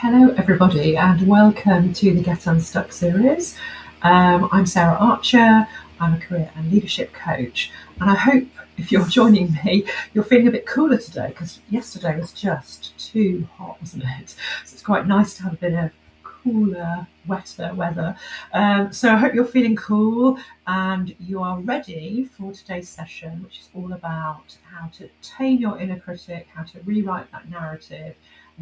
Hello everybody and welcome to the Get Unstuck series. I'm Sarah Archer, I'm a career and leadership coach, and I hope if you're joining me you're feeling a bit cooler today because yesterday was just too hot, wasn't it? So it's quite nice to have a bit of cooler, wetter weather. So I hope you're feeling cool and you are ready for today's session, which is all about how to tame your inner critic, how to rewrite that narrative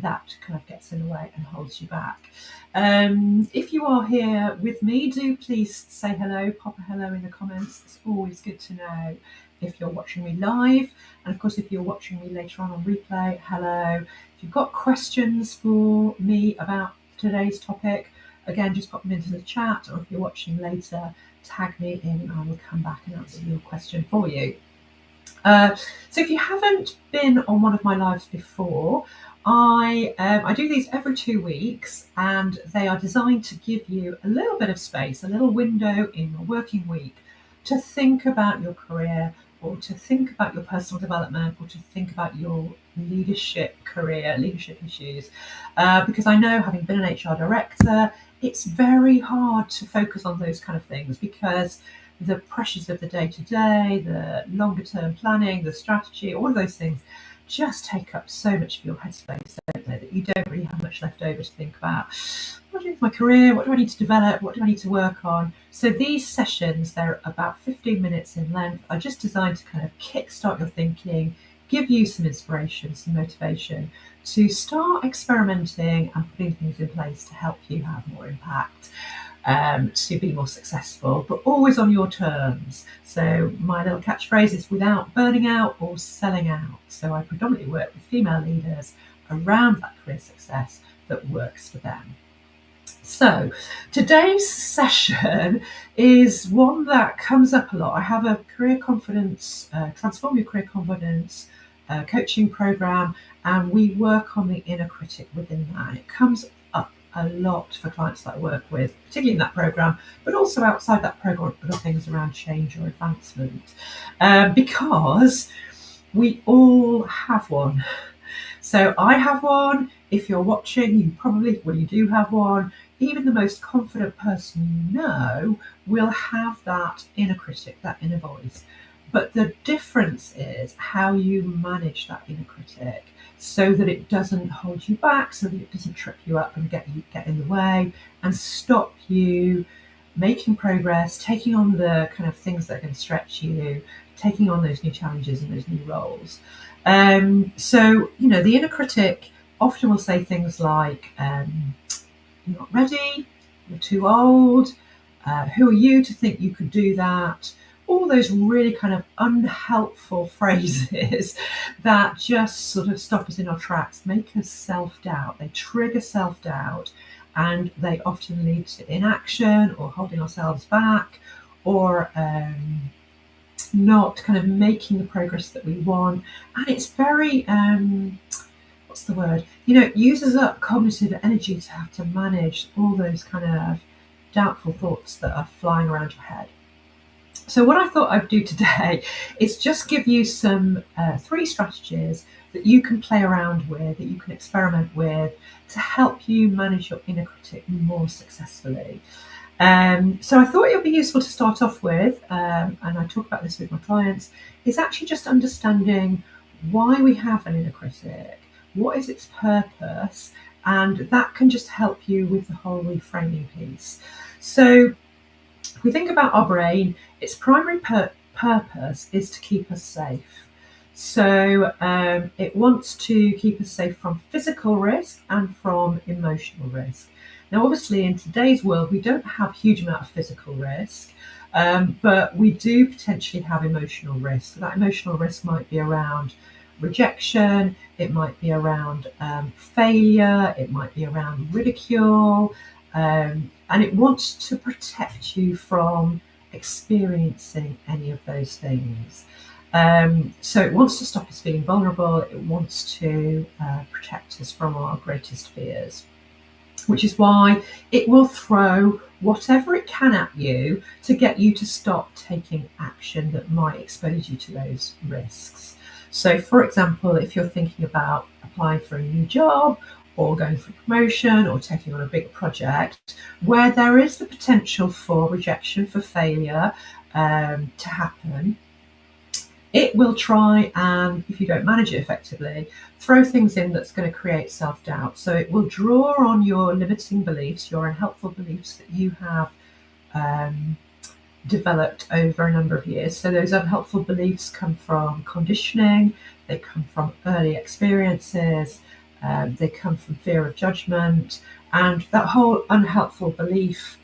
that kind of gets in the way and holds you back. If you are here with me, do please say hello, pop a hello in the comments. It's always good to know if you're watching me live, and of course if you're watching me later on replay, hello. If you've got questions for me about today's topic, again just pop them into the chat, or if you're watching later, tag me in and I will come back and answer your question for you. So if you haven't been on one of my lives before, I do these every 2 weeks, and they are designed to give you a little bit of space, a little window in your working week to think about your career, or to think about your personal development, or to think about your leadership issues. Because I know, having been an HR director, it's very hard to focus on those kind of things because the pressures of the day-to-day, the longer-term planning, the strategy, all of those things just take up so much of your headspace, don't they, that you don't really have much left over to think about. What do I do with my career? What do I need to develop? What do I need to work on? So these sessions, they're about 15 minutes in length, are just designed to kind of kickstart your thinking, give you some inspiration, some motivation to start experimenting and putting things in place to help you have more impact. To be more successful, but always on your terms. So my little catchphrase is without burning out or selling out. So I predominantly work with female leaders around that career success that works for them. So today's session is one that comes up a lot. I have a career confidence, transform your career confidence coaching program, and we work on the inner critic within that. And it comes up a lot for clients that I work with, particularly in that program, but also outside that program, other things around change or advancement, because we all have one. So I have one. If you're watching, you do have one. Even the most confident person you know will have that inner critic, that inner voice. But the difference is how you manage that inner critic so that it doesn't hold you back, so that it doesn't trip you up and get in the way and stop you making progress, taking on the kind of things that are going to stretch you, taking on those new challenges and those new roles. So, the inner critic often will say things like, you're not ready, you're too old, who are you to think you could do that? All those really kind of unhelpful phrases that just sort of stop us in our tracks, make us self-doubt. They trigger self-doubt, and they often lead to inaction or holding ourselves back, or not kind of making the progress that we want. And it's very, what's the word? It uses up cognitive energy to have to manage all those kind of doubtful thoughts that are flying around your head. So what I thought I'd do today is just give you some 3 strategies that you can play around with, that you can experiment with, to help you manage your inner critic more successfully. So I thought it would be useful to start off with, and I talk about this with my clients, is actually just understanding why we have an inner critic, what is its purpose, and that can just help you with the whole reframing piece. So if we think about our brain, its primary purpose is to keep us safe. So it wants to keep us safe from physical risk and from emotional risk. Now, obviously, in today's world, we don't have a huge amount of physical risk, but we do potentially have emotional risk. So that emotional risk might be around rejection, it might be around failure, it might be around ridicule, and it wants to protect you from experiencing any of those things. So it wants to stop us feeling vulnerable, it wants to protect us from our greatest fears, which is why it will throw whatever it can at you to get you to stop taking action that might expose you to those risks. So, for example, if you're thinking about applying for a new job, or going for promotion or taking on a big project, where there is the potential for rejection, for failure to happen, it will try and, if you don't manage it effectively, throw things in that's going to create self-doubt. So it will draw on your limiting beliefs, your unhelpful beliefs that you have developed over a number of years. So those unhelpful beliefs come from conditioning, they come from early experiences, they come from fear of judgment, and that whole unhelpful belief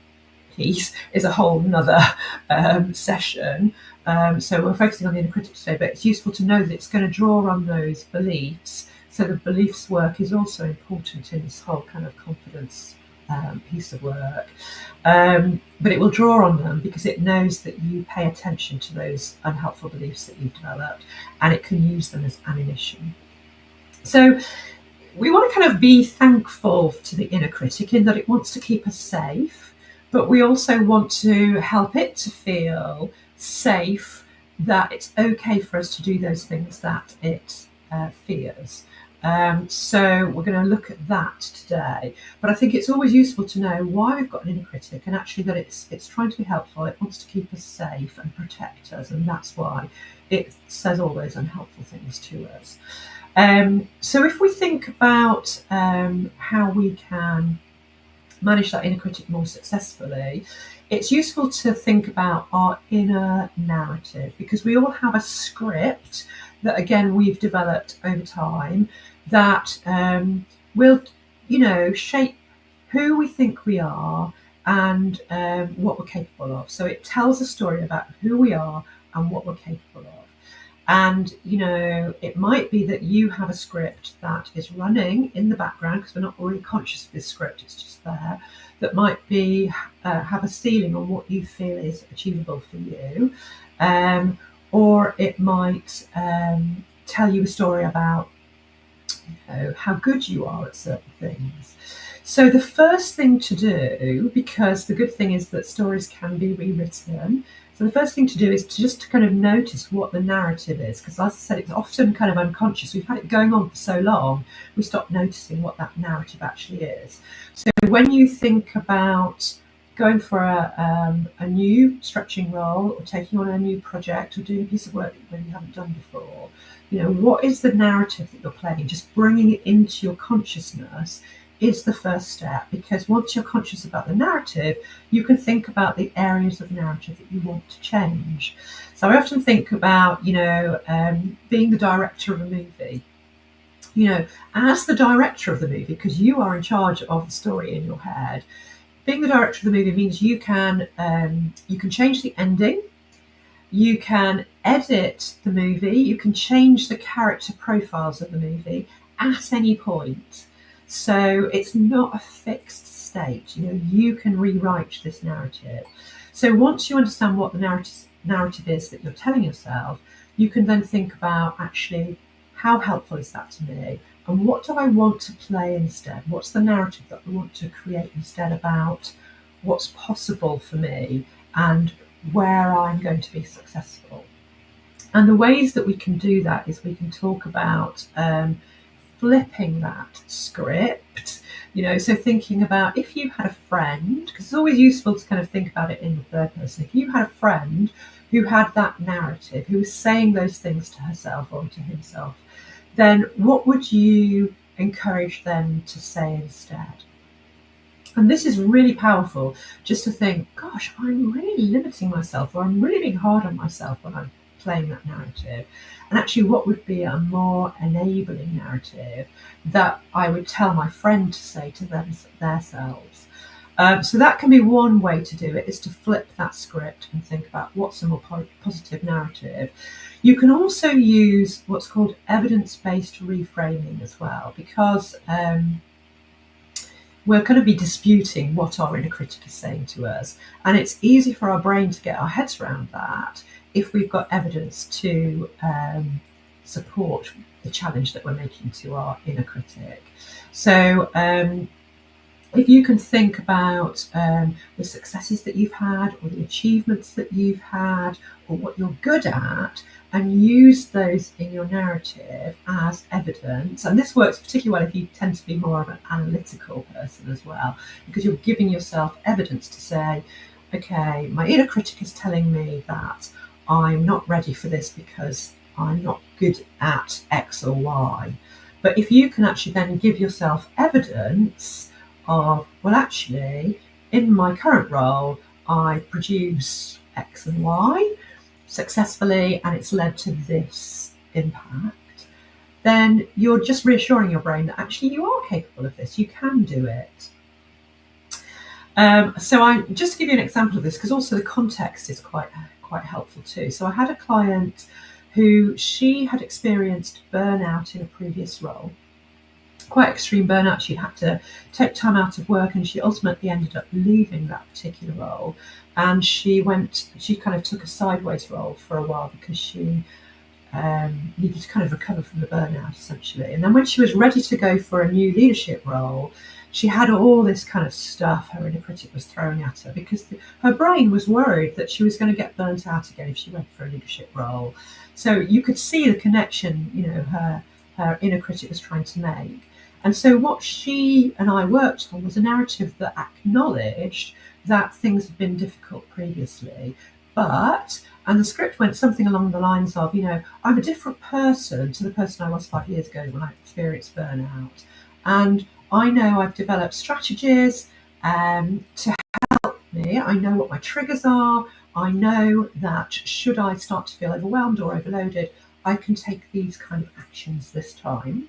piece is a whole nother session. So we're focusing on the inner critic today, but it's useful to know that it's going to draw on those beliefs. So the beliefs work is also important in this whole kind of confidence piece of work. But it will draw on them because it knows that you pay attention to those unhelpful beliefs that you've developed, and it can use them as ammunition. So we want to kind of be thankful to the inner critic in that it wants to keep us safe, but we also want to help it to feel safe, that it's okay for us to do those things that it fears. So we're going to look at that today. But I think it's always useful to know why we've got an inner critic, and actually that it's trying to be helpful. It wants to keep us safe and protect us, and that's why it says all those unhelpful things to us. So if we think about how we can manage that inner critic more successfully, it's useful to think about our inner narrative, because we all have a script that, again, we've developed over time that will, shape who we think we are and what we're capable of. So it tells a story about who we are and what we're capable of. And, it might be that you have a script that is running in the background, because we're not really conscious of this script, it's just there, that might be have a ceiling on what you feel is achievable for you. Or it might tell you a story about how good you are at certain things. So the first thing to do, because the good thing is that stories can be rewritten, so the first thing to do is to just kind of notice what the narrative is, because as I said, it's often kind of unconscious. We've had it going on for so long, we stop noticing what that narrative actually is. So when you think about going for a new stretching role, or taking on a new project, or doing a piece of work that you haven't done before, what is the narrative that you're playing? Just bringing it into your consciousness is the first step, because once you're conscious about the narrative, you can think about the areas of the narrative that you want to change. So I often think about, being the director of a movie. As the director of the movie, because you are in charge of the story in your head, being the director of the movie means you can change the ending, you can edit the movie, you can change the character profiles of the movie at any point. So it's not a fixed state. You can rewrite this narrative. So once you understand what the narrative is that you're telling yourself, you can then think about, actually, how helpful is that to me? And what do I want to play instead? What's the narrative that I want to create instead about what's possible for me and where I'm going to be successful? And the ways that we can do that is we can talk about flipping that script, so thinking about, if you had a friend, because it's always useful to kind of think about it in the third person. If you had a friend who had that narrative, who was saying those things to herself or to himself, then what would you encourage them to say instead? And this is really powerful, just to think, gosh, I'm really limiting myself, or I'm really being hard on myself when I'm playing that narrative. And actually, what would be a more enabling narrative that I would tell my friend to say to themselves? So that can be one way to do it, is to flip that script and think about what's a more positive narrative. You can also use what's called evidence-based reframing as well, because we're going to be disputing what our inner critic is saying to us. And it's easy for our brain to get our heads around that if we've got evidence to support the challenge that we're making to our inner critic. So if you can think about the successes that you've had or the achievements that you've had or what you're good at, and use those in your narrative as evidence. And this works particularly well if you tend to be more of an analytical person as well, because you're giving yourself evidence to say, okay, my inner critic is telling me that I'm not ready for this because I'm not good at X or Y. But if you can actually then give yourself evidence of, well, actually, in my current role, I produce X and Y successfully, and it's led to this impact, then you're just reassuring your brain that actually you are capable of this, you can do it. So I just to give you an example of this, because also the context is quite helpful too. So I had a client who she had experienced burnout in a previous role, quite extreme burnout. She'd had to take time out of work, and she ultimately ended up leaving that particular role. And she kind of took a sideways role for a while because she needed to kind of recover from the burnout, essentially. And then when she was ready to go for a new leadership role, she had all this kind of stuff her inner critic was throwing at her, because her brain was worried that she was going to get burnt out again if she went for a leadership role. So you could see the connection, her inner critic was trying to make. And so what she and I worked on was a narrative that acknowledged that things had been difficult previously, and the script went something along the lines of, I'm a different person to the person I was 5 years ago when I experienced burnout. And I know I've developed strategies to help me. I know what my triggers are. I know that should I start to feel overwhelmed or overloaded, I can take these kind of actions this time.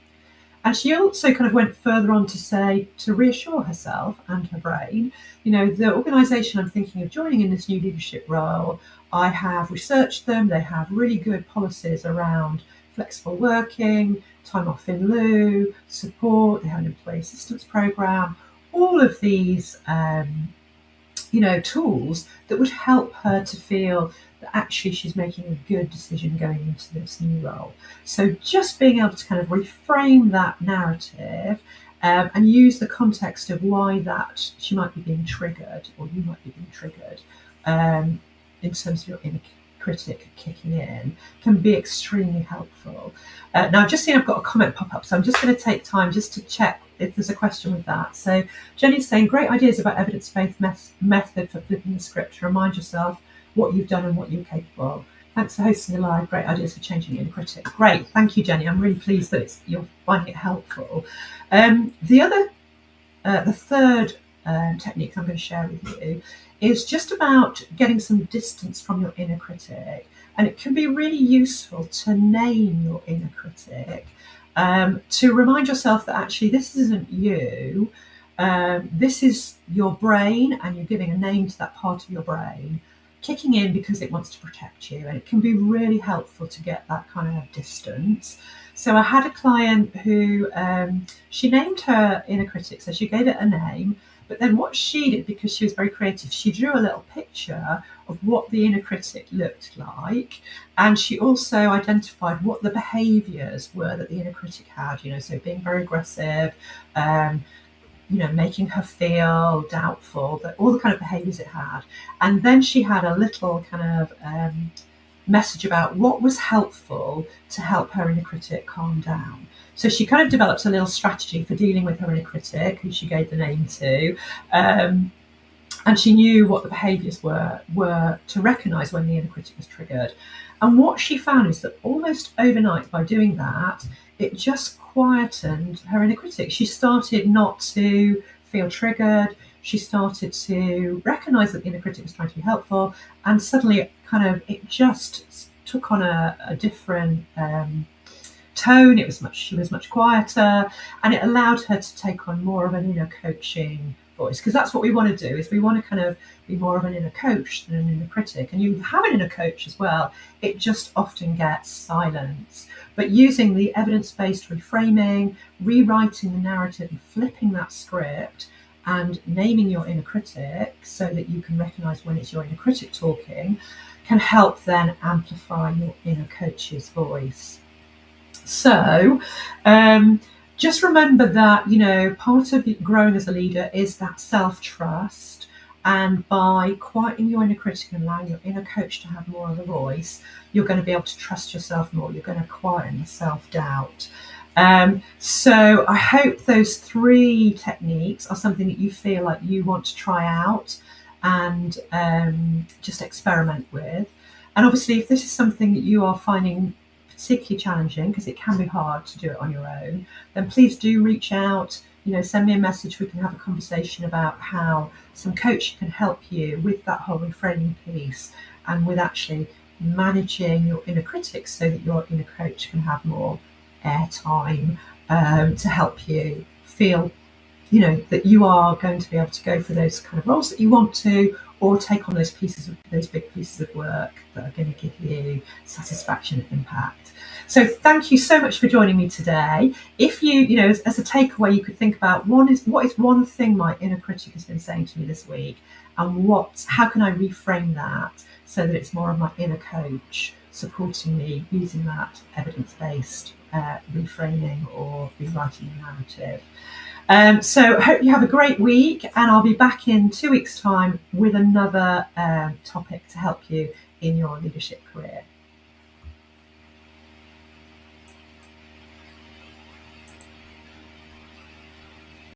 And she also kind of went further on to say, to reassure herself and her brain, the organisation I'm thinking of joining in this new leadership role, I have researched them. They have really good policies around flexible working, time off in lieu, support. They have an employee assistance programme, all of these, tools that would help her to feel that actually she's making a good decision going into this new role. So just being able to kind of reframe that narrative and use the context of why that she might be being triggered, or you might be being triggered, in terms of your inner critic kicking in, can be extremely helpful. Now I've just seen I've got a comment pop up, so I'm just going to take time just to check if there's a question with that. So Jenny's saying, great ideas about evidence-based method for flipping the script to remind yourself what you've done and what you're capable of. Thanks for hosting the live. Great ideas for changing your inner critic. Great, thank you, Jenny. I'm really pleased that you're finding it helpful. The third technique I'm going to share with you is just about getting some distance from your inner critic. And it can be really useful to name your inner critic, to remind yourself that actually this isn't you, this is your brain, and you're giving a name to that part of your brain kicking in because it wants to protect you. And it can be really helpful to get that kind of distance. So I had a client who, she named her inner critic, so she gave it a name. But then what she did, because she was very creative, she drew a little picture of what the inner critic looked like. And she also identified what the behaviours were that the inner critic had, so being very aggressive, making her feel doubtful, that all the kind of behaviours it had. And then she had a little kind of message about what was helpful to help her inner critic calm down. So she kind of developed a little strategy for dealing with her inner critic, who she gave the name to, and she knew what the behaviours were to recognise when the inner critic was triggered. And what she found is that almost overnight, by doing that, it just quietened her inner critic. She started not to feel triggered. She started to recognise that the inner critic was trying to be helpful, and suddenly it just took on a different tone. She was much quieter, and it allowed her to take on more of an inner coaching voice, because that's what we want to do, is we want to kind of be more of an inner coach than an inner critic. And you have an inner coach as well, it just often gets silence. But using the evidence-based reframing, rewriting the narrative and flipping that script, and naming your inner critic so that you can recognise when it's your inner critic talking, can help then amplify your inner coach's voice. So just remember that, part of growing as a leader is that self-trust. And by quieting your inner critic and allowing your inner coach to have more of a voice, you're going to be able to trust yourself more. You're going to quieten the self-doubt. So I hope those 3 techniques are something that you feel like you want to try out and just experiment with. And obviously, if this is something that you are finding particularly challenging, because it can be hard to do it on your own, then please do reach out. Send me a message. We can have a conversation about how some coaching can help you with that whole reframing piece and with actually managing your inner critics so that your inner coach can have more airtime to help you feel that you are going to be able to go for those kind of roles that you want to, or take on those big pieces of work that are going to give you satisfaction and impact. So thank you so much for joining me today. If you, as a takeaway, you could think about what is one thing my inner critic has been saying to me this week, and how can I reframe that so that it's more of my inner coach supporting me using that evidence-based reframing or rewriting the narrative. So I hope you have a great week, and I'll be back in 2 weeks' time with another topic to help you in your leadership career.